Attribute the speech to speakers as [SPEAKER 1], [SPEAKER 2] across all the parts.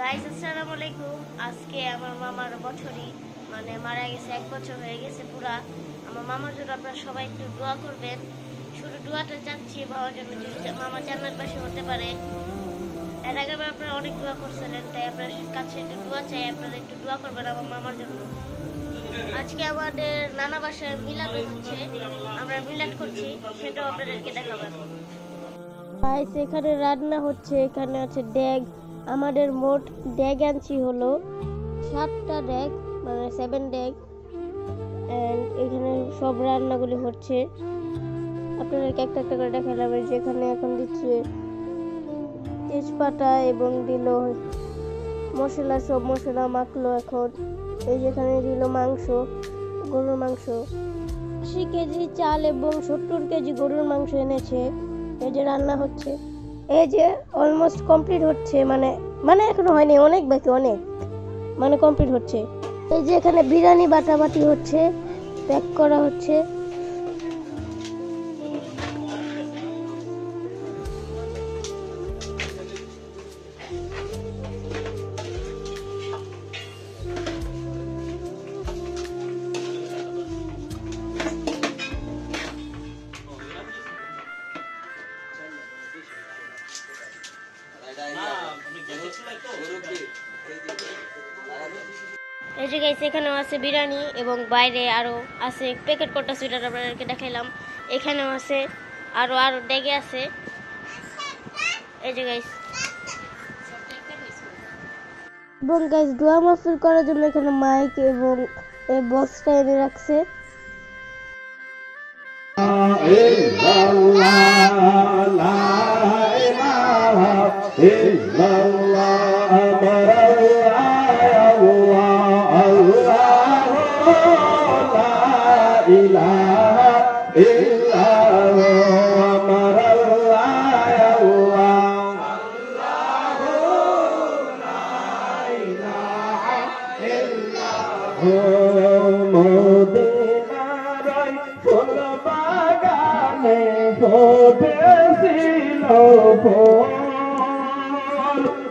[SPEAKER 1] Guys আসসালামু আলাইকুম। আজকে আমার মামার বছরই মানে মারা গেছে, 1 বছর হয়ে গেছে পুরা। আমার মামার জন্য আপনারা সবাই একটু দোয়া করবেন। শুধু দোয়াটা চাচ্ছি বাবার জন্য, যে মামা জান্নাতবাসী হতে পারে। এর আগে আপনারা অনেক দোয়া করছিলেন, তাই আপনার কাছে একটু দোয়া চাই, আপনারা একটু দোয়া করবেন আমার মামার জন্য। আজকে আমাদের নানা বাসায় মিলাদ হচ্ছে, আমরা মিলাদ করছি, সেটাও আপনাদেরকে দেখাবো। গাইস এখানে রান্না হচ্ছে, এখানে আছে ড্যাগ। আমাদের মোট ড্যাগ আনছি হলো 7টা ড্যাগ, মানে 7 ড্যাগ। এন্ড এখানে সব রান্নাগুলি হচ্ছে, আপনাদেরকে একটা একটা করে দেখালাম। যেখানে এখন দিচ্ছে তেজপাতা এবং দিল মশলা, সব মশলা মাখলো। এখন এই যেখানে দিল মাংস, গরুর মাংস। 80 কেজি চাল এবং 70 কেজি গরুর মাংস এনেছে। এই যে রান্না হচ্ছে, এই যে অলমোস্ট কমপ্লিট হচ্ছে, মানে এখনো হয়নি, অনেক বাকি, অনেক মানে কমপ্লিট হচ্ছে। এই যে এখানে বিরিয়ানি বাটাবাটি হচ্ছে, প্যাক করা হচ্ছে। এই যে গাইস এখানেও আছে বিরিয়ানি এবং বাইরে আরো আছে প্যাকেট কটা সুইটার, আপনাদেরকে দেখাইলাম। এখানেও আছে আরো ডেগে আছে। এই যে গাইস, এবং গাইস দোয়া মাহফিল করার জন্য এখানে মাইক এবং এই বক্সটা এনে রাখছে।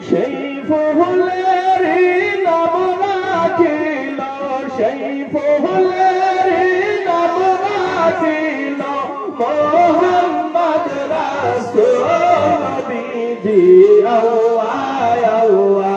[SPEAKER 2] সেই ফুলেরই নাম রাখিল, সেই ফুলেরই নাম রাখিল মোহাম্মদ রাসূল নবীজি। আল্লাহ আল্লাহ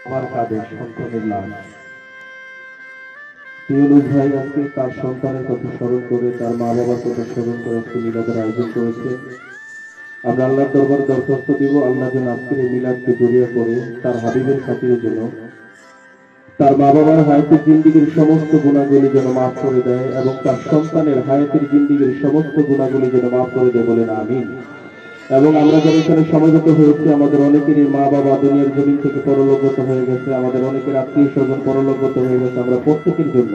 [SPEAKER 2] আমার কাজে সন্তানের লাভ। ইউনুস ভাই আজকে তার সন্তানের কথা স্মরণ করে, তার মা বাবার কথা স্মরণ করে আজকে মিলাদের আয়োজন করেছে। আমরা আল্লাহর দরবারে দরখাস্ত দিব, আল্লাহ যেন আজকের এই মিলাদকে জড়িয়ে করে তার হাবিবের খাতিরের জন্য তার মা বাবার হায়াতের জিন্দিগির সমস্ত গুণাগুলি যেন মাফ করে দেয়, এবং তার সন্তানের হায়াতের জিন্দিগির সমস্ত গুণাগুলি যেন মাফ করে দেয়, বলেন আমিন। এবং আমরা যারা এখানে সমবেত হয়েছি, আমাদের অনেকেরই মা বাবা দুনিয়ার জমিন থেকে পরলোকগত হয়ে গেছে, আমাদের অনেকের আত্মীয় স্বজন পরলোকগত হয়ে গেছে। আমরা প্রত্যেকের জন্য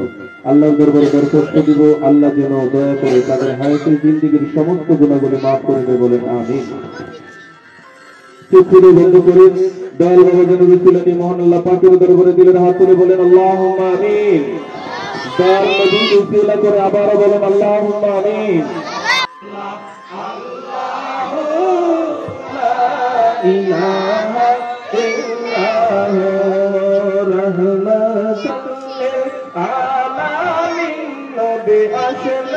[SPEAKER 2] আল্লাহর দরবারে দরখাস্ত দিব, আল্লাহ যেন দয়া করে তাদের হায়াতের জিন্দিগির সমস্ত গুণাগুলি মাফ করে দেয়, বলেন আমিন। চোখ খুলে বন্ধ করে দয়াল বাবা যেন রসুলানি মহান আল্লাহ পাকের দরবারে দিলেন হাত তুলে বলেন আল্লাহুম্মা আমিন। দয়াল নবী উসিলা করে আবারও বলেন আল্লাহুম্মা আমিন। ইলাহা ইল্লাল্লাহু রাহমাতুল লিল আলামিন নবী আসল